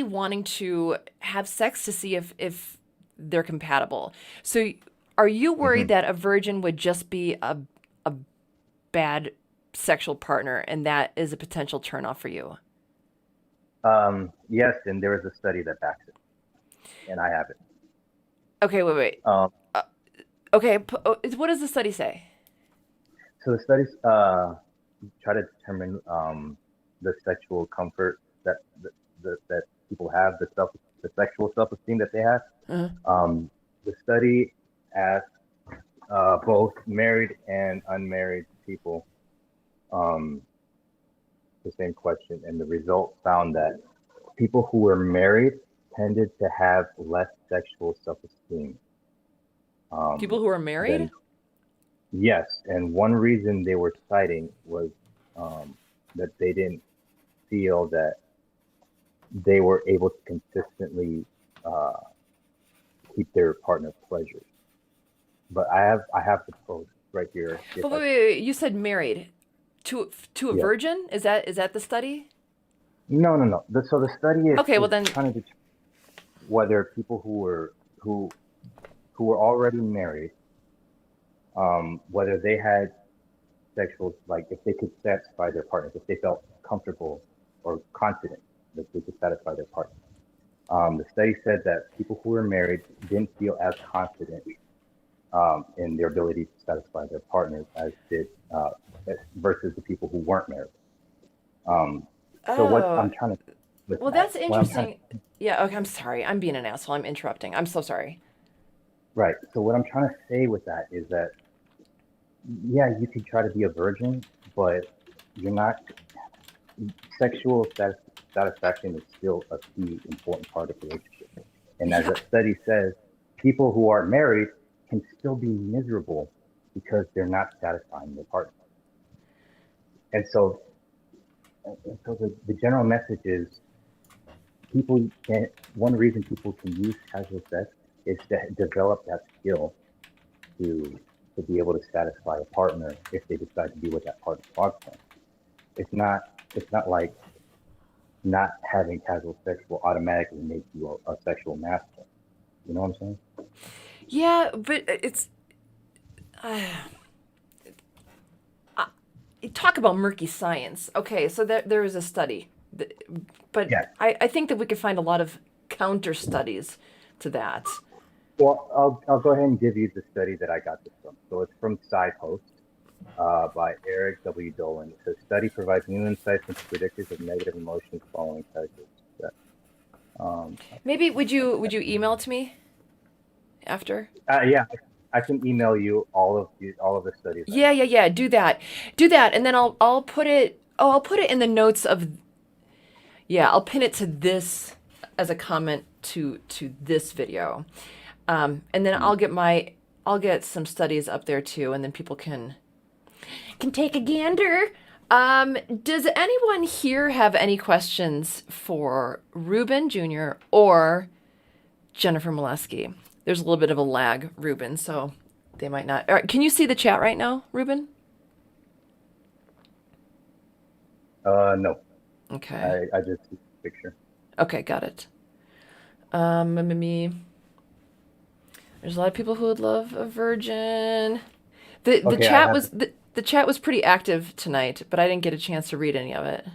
wanting to have sex to see if they're compatible. So are you worried Mhm. that a virgin would just be a bad sexual partner and that is a potential turnoff for you? Yes, and there is a study that backs it, and I have it. Okay, wait. Um, Uh, okay, what does the study say? so the studies try to determine the sexual comfort that people have, the sexual self-esteem that they have. Uh, Um, the study asked both married and unmarried people um, the same question, and the result found that people who were married tended to have less sexual self-esteem People um, who are than. married? Yes, and one reason they were citing was um, that they didn't feel that they were able to consistently uh, keep their partner pleasures. But I have the quote right here. If But I wait, you said married to a Yeah, virgin? Is that the study? no. So the study Okay, is well then, trying to determine whether people who who were already married, whether they had sexual, like, if they could satisfy their partners, if they felt comfortable or confident that they could satisfy their partner. The study said that people who were married didn't feel as confident in their ability to satisfy their partners as did versus the people who weren't married. Um, so what oh, I'm trying to with well, that, that's what I'm trying interesting. Yeah, okay, I'm sorry. I'm being an asshole. I'm interrupting. I'm so sorry. right. So what I'm trying to say with that is that, yeah, you could try to be a virgin, but you're not. Satisfaction is still a key important part of the relationship. And as Yeah. that study says, people who are married can still be miserable because they're not satisfying their partner. And so, the general message is, people can. One reason people can use casual sex is to develop that skill to be able to satisfy a partner if they decide to be with that partner long term. It's not like not having casual sex will automatically make you a sexual master. You know what I'm saying? Yeah, but uh, talk about murky science. Okay, so there was a study. But Yes. I think that we could find a lot of counter studies to that. Well, I'll go ahead and give you the study that I got this from. So it's from SciPost by Eric W. Dolan. It says, study provides new insights into predictors of negative emotions following crisis. Maybe would you email to me after? Yeah, I can email you all of the studies. Yeah. Do that, and then I'll put it. Oh, I'll put it in the notes of. Yeah, I'll pin it to this as a comment to this video, and then I'll get some studies up there too, and then people can take a gander. Does anyone here have any questions for Ruben Jr. or Jennifer Liskey? There's a little bit of a lag, Ruben, so they might not. All right, can you see the chat right now, Ruben? No. Okay. I just see the picture. Okay, got it. Me. There's a lot of people who would love a virgin. The Okay, chat was the chat was pretty active tonight, but I didn't get a chance to read any of it.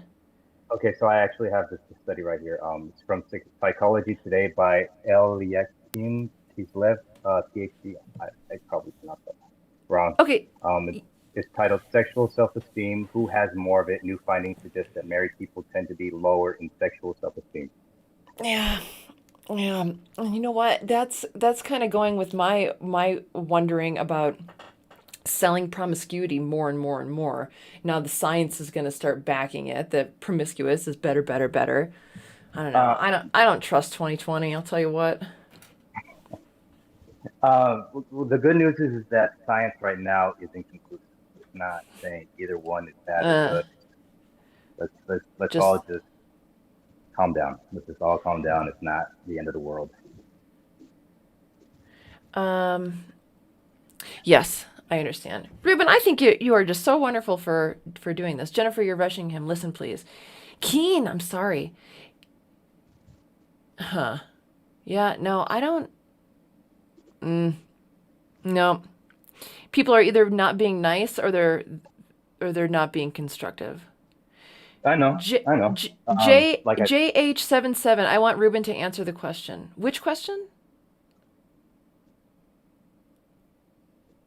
Okay, so I actually have this study right here. It's from Psychology Today by Elyakin Kislev, PhD. I probably pronounced that wrong. Okay. It's titled Sexual Self-Esteem. Who has more of it? New findings suggest that married people tend to be lower in sexual self-esteem. Yeah. And you know what? That's kind of going with my wondering about selling promiscuity more and more and more. Now the science is going to start backing it that promiscuous is better. I don't know. I don't trust 2020. I'll tell you what. Well, the good news is that science right now is inconclusive. It's not saying either one is bad or good. Let's all just calm down. Let's just all calm down. It's not the end of the world. Yes, I understand. Ruben, I think you are just so wonderful for doing this. Jennifer, you're rushing him. Listen, please. Keen, I'm sorry. Huh. Yeah, no, I don't. No. People are either not being nice or they're not being constructive. I know. JH77, I want Ruben to answer the question. Which question?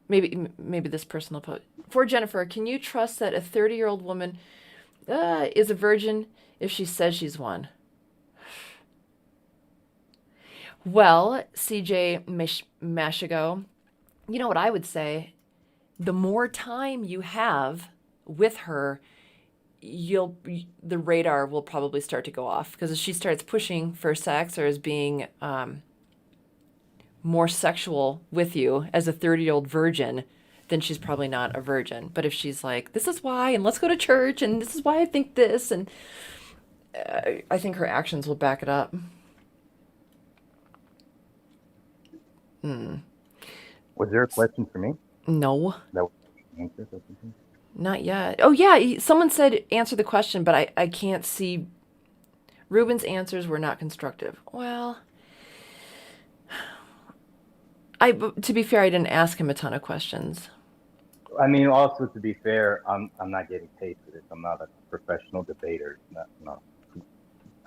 Maybe this person will put. For Jennifer, can you trust that a 30-year-old woman is a virgin if she says she's one? Well, CJ Mashigo, you know what I would say? The more time you have with her, the radar will probably start to go off, because if she starts pushing for sex or as being more sexual with you as a 30-year-old virgin, then she's probably not a virgin. But if she's like, this is why, and let's go to church, and this is why I think this, and I think her actions will back it up. Was there a question for me? No. That was the answer or something? Not yet. Oh, yeah. Someone said answer the question, but I can't see. Ruben's answers were not constructive. Well, to be fair, I didn't ask him a ton of questions. I mean, also to be fair, I'm not getting paid for this. I'm not a professional debater.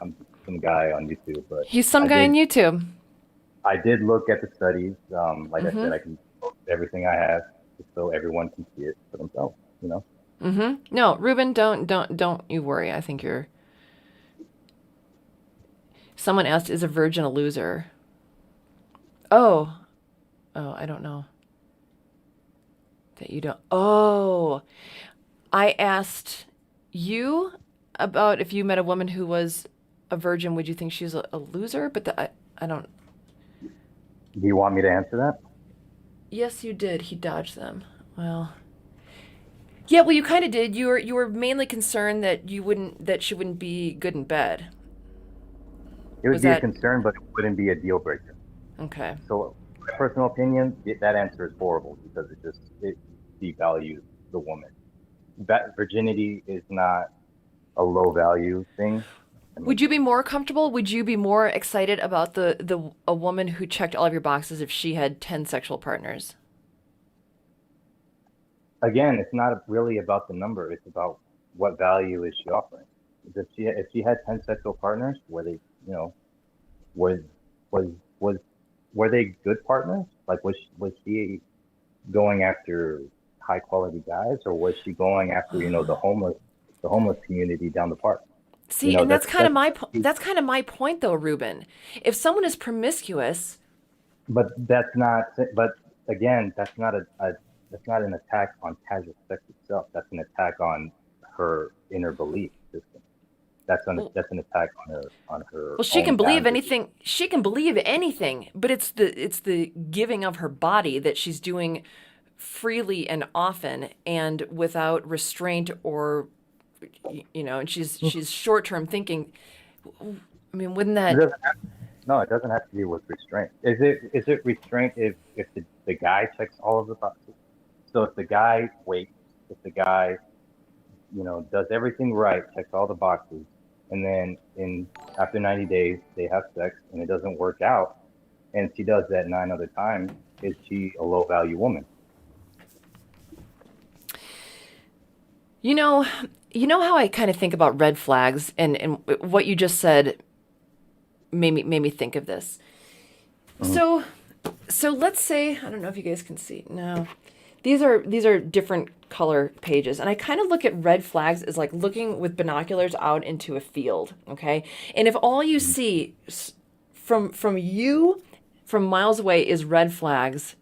I'm some guy on YouTube, but he's some guy on YouTube. I did look at the studies. Like I said, I can post everything I have just so everyone can see it for themselves. You know. No, Ruben, don't you worry. I think you're. Someone asked, "Is a virgin a loser?" Oh, I don't know. That you don't. Oh, I asked you about if you met a woman who was a virgin, would you think she's a loser? But I don't. Do you want me to answer that? Yes, you did. He dodged them. Well. Yeah, well, you kind of did. You were mainly concerned that she wouldn't be good in bed. It would be a concern, but it wouldn't be a deal breaker. Okay. So, my personal opinion, that answer is horrible because it devalues the woman. That virginity is not a low value thing. I mean, would you be more comfortable? Would you be more excited about a woman who checked all of your boxes if she had 10 sexual partners? Again, it's not really about the number. It's about what value is she offering. Does she, if she had 10 sexual partners, were they, was was was were they good partners? Like, was she going after high quality guys, or was she going after the homeless community down the park? See, and that's kind of that's that's kind of my point, though, Ruben. If someone is promiscuous, but that's not. But again, that's not an attack on casual sex itself. That's an attack on her inner belief system. That's an attack on her well, she own can believe boundaries. anything. She can believe anything, but it's the giving of her body that she's doing freely and often and without restraint or and she's short-term thinking. I mean, wouldn't It that? doesn't have, no, it doesn't have to be with restraint. Is it restraint if the guy checks all of the boxes? So if the guy waits, if the guy does everything right, checks all the boxes, and then after 90 days they have sex and it doesn't work out, and she does that 9 other times, is she a low value woman? You know, how I kind of think about red flags, and what you just said made me think of this. Mm-hmm. So let's say, I don't know if you guys can see. No. These are different color pages, and I kind of look at red flags as like looking with binoculars out into a field, okay? And if all you see from miles away is red flags,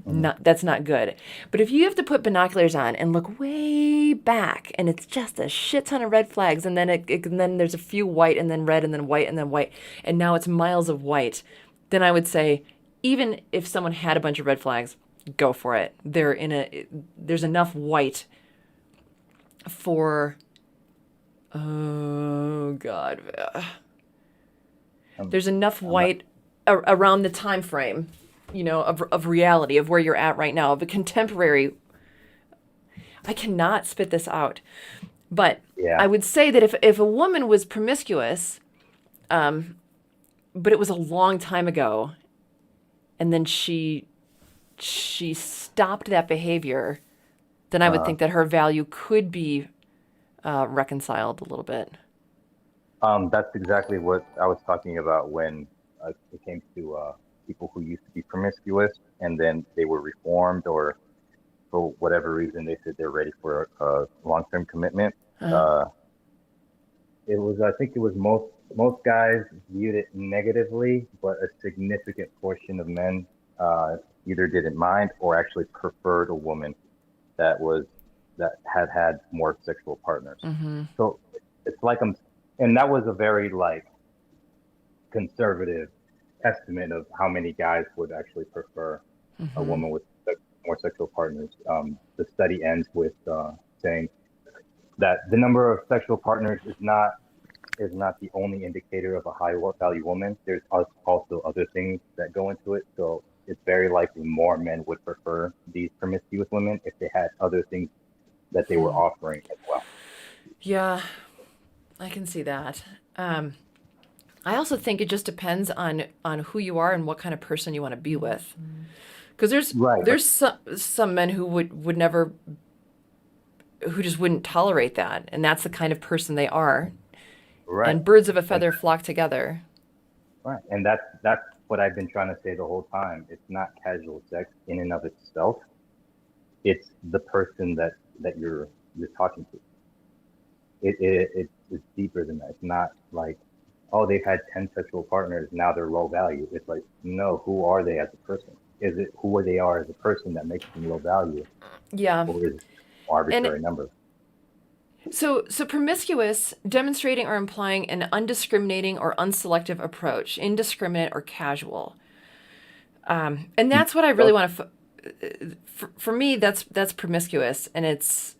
that's not good. But if you have to put binoculars on and look way back, and it's just a shit ton of red flags, and then and then there's a few white, and then red, and then white, and then white, and now it's miles of white, then I would say, even if someone had a bunch of red flags, go for it. There's enough white for, oh God, there's enough white around the time frame, of reality, of where you're at right now, of a contemporary. I cannot spit this out, but Yeah. I would say that if a woman was promiscuous, but it was a long time ago, and then she stopped that behavior, then I would think that her value could be reconciled a little bit. That's exactly what I was talking about when it came to people who used to be promiscuous and then they were reformed, or for whatever reason they said they're ready for a long-term commitment. I think it was most guys viewed it negatively, but a significant portion of men either didn't mind or actually preferred a woman that had more sexual partners. Mm-hmm. So it's like and that was a very conservative estimate of how many guys would actually prefer a woman with more sexual partners. The study ends with saying that the number of sexual partners is not the only indicator of a high value woman. There's also other things that go into it. So it's very likely more men would prefer these promiscuous women if they had other things that they were offering as well. Yeah, I can see that. I also think it just depends on who you are and what kind of person you want to be with. Because there's some men who would never, who just wouldn't tolerate that, and that's the kind of person they are. Right. And birds of a feather flock together. Right. And that's what I've been trying to say the whole time. It's not casual sex in and of itself. It's the person that you're talking to. It's deeper than that. It's not like, oh, they've had 10 sexual partners, now they're low value. It's like, no, who are they as a person? Is it who they are as a person that makes them low value? Yeah. Or is it an arbitrary number? So promiscuous, demonstrating or implying an undiscriminating or unselective approach, indiscriminate or casual. And that's what I really want to, for me, that's promiscuous, and it's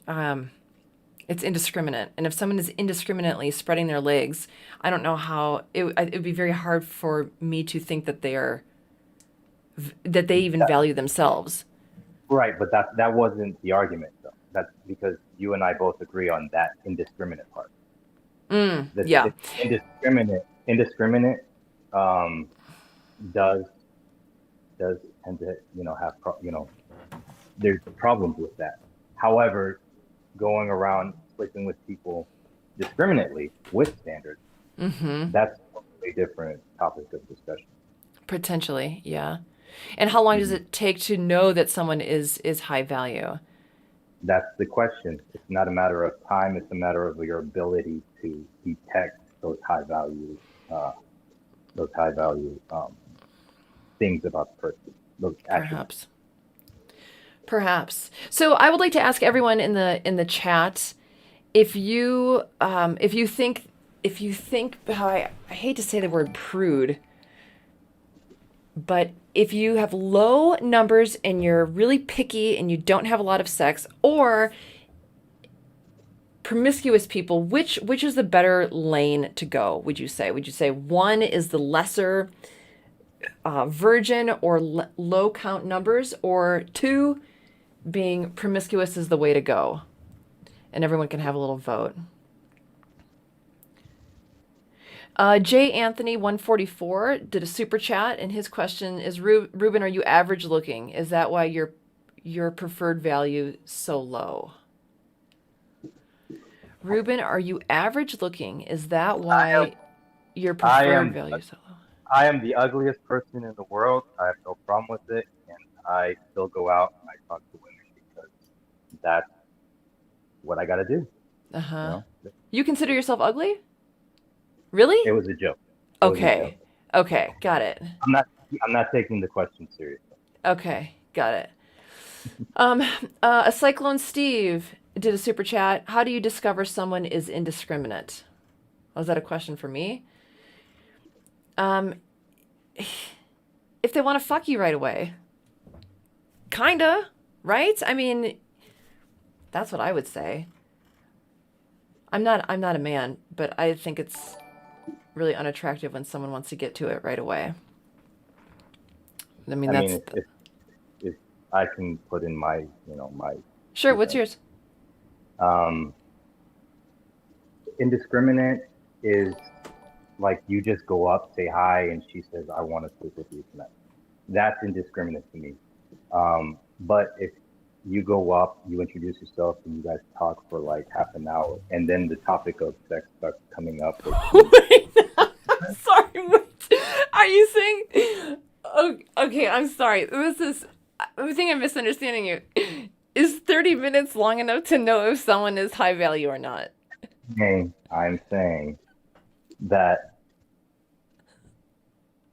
indiscriminate. And if someone is indiscriminately spreading their legs, I don't know how, it would be very hard for me to think that they even value themselves. Right, but that wasn't the argument, though. That's because you and I both agree on that indiscriminate part. Yeah. Indiscriminate does tend to have there's problems with that. However, going around sleeping with people indiscriminately with standards, Mm-hmm. that's a different topic of discussion. Potentially, yeah. And how long does Mhm. it take to know that someone is high value? That's the question. It's not a matter of time. It's a matter of your ability to detect those high value, uh, things about the person, those attributes. Perhaps. So I would like to ask everyone in the chat if you think how I hate to say the word prude, but if you have low numbers and you're really picky and you don't have a lot of sex, or promiscuous people, which is the better lane to go, would you say? Would you say one is the lesser virgin or low count numbers, or two, being promiscuous is the way to go? And everyone can have a little vote. J. Anthony 144 did a super chat, and his question is, Ruben, are you average looking? Is that why your preferred value so low? Ruben, are you average looking? Is that why your preferred value is so low? I am the ugliest person in the world. I have no problem with it, and I still go out and I talk to women because that's what I got to do. Uh-huh. You consider yourself ugly? Really? It was a joke. Okay. Okay, got it. I'm not taking the question seriously. Okay, got it. A Cyclone Steve did a super chat. How do you discover someone is indiscriminate? Was that a question for me? If they want to fuck you right away. Kinda, right? I mean, that's what I would say. I'm not a man, but I think it's really unattractive when someone wants to get to it right away. If I can put in my, my. Sure. What's yours? Indiscriminate is like you just go up, say hi, and she says, "I want to sleep with you tonight." That's indiscriminate to me. But if you go up, you introduce yourself, and you guys talk for like half an hour, and then the topic of sex starts coming up. Wait, sorry, wait. Are you saying? Oh, okay, I'm sorry. I think I'm misunderstanding you. Is 30 minutes long enough to know if someone is high value or not? I'm saying that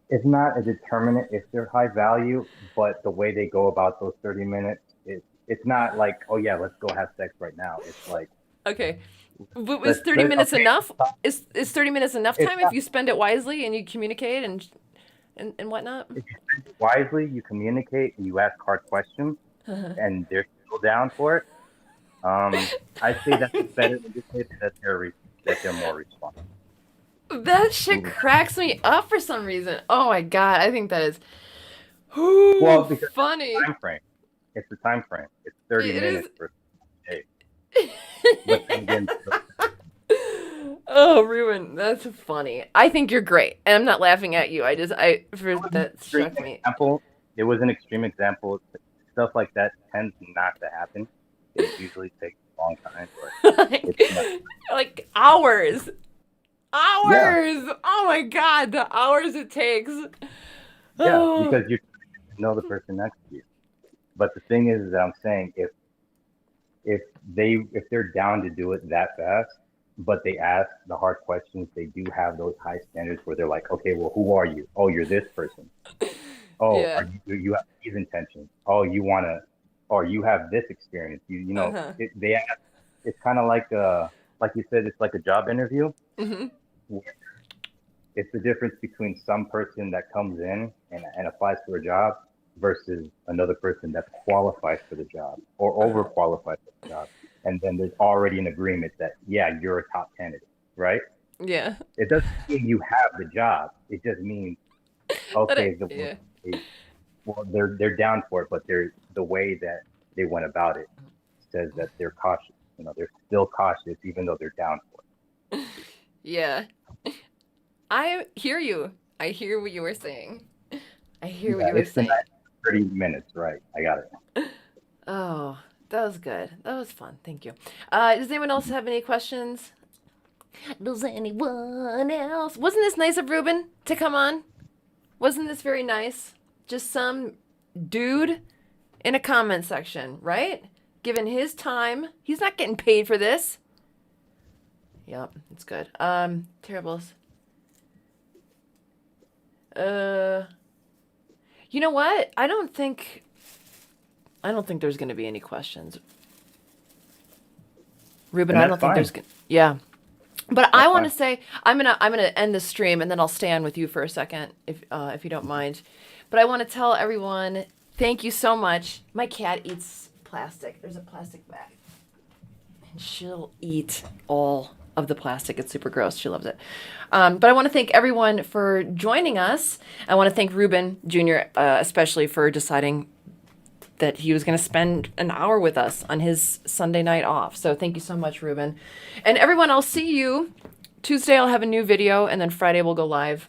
it's not a determinant if they're high value, but the way they go about those 30 minutes, it's not like, oh yeah, let's go have sex right now. It's like, okay, but is 30 minutes enough? Is 30 minutes enough time if you spend it wisely and you communicate and whatnot? If you spend it wisely, you communicate, and you ask hard questions, and they're still down for it. I say that's a better indicator that they're more responsive. That shit cracks me up for some reason. Oh my god, I think that is because funny. It's the time frame. It's 30 minutes for a day. Oh, Ruben, that's funny. I think you're great, and I'm not laughing at you. That struck me. It was an extreme example. Stuff like that tends not to happen. It usually takes a long time. Like hours. Yeah. Oh my god, the hours it takes. Yeah, because you know the person next to you. But the thing is that I'm saying if they're down to do it that fast, but they ask the hard questions, they do have those high standards where they're like, okay, well, who are you? Oh, you're this person. Oh, yeah. You have these intentions. Oh, you have this experience. They ask. It's kind of like you said, it's like a job interview. Mm-hmm. It's the difference between some person that comes in and applies for a job versus another person that qualifies for the job or overqualifies for the job. And then there's already an agreement that, yeah, you're a top candidate, right? Yeah. It doesn't mean you have the job. It just means, okay, they're down for it, but the way that they went about it says that they're cautious. They're still cautious even though they're down for it. Yeah. I hear you. I hear what you were saying. I hear what you were saying. 30 minutes, right? I got it. Oh, that was good. That was fun. Thank you. Does anyone else have any questions? Does anyone else? Wasn't this nice of Ruben to come on? Wasn't this very nice? Just some dude in a comment section, right? Given his time. He's not getting paid for this. Yep, it's good. Terribles. You know what? I don't think there's going to be any questions. Ruben, I don't think there's yeah. But I want to say I'm gonna end the stream and then I'll stay on with you for a second if you don't mind. But I want to tell everyone thank you so much. My cat eats plastic. There's a plastic bag, and she'll eat all of the plastic. It's super gross. She loves it. But I want to thank everyone for joining us. I want to thank Ruben Jr. Especially for deciding that he was going to spend an hour with us on his Sunday night off. So thank you so much, Ruben. And everyone, I'll see you. Tuesday, I'll have a new video, and then Friday we'll go live.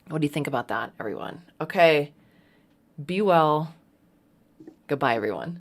What do you think about that, everyone? Okay. Be well. Goodbye, everyone.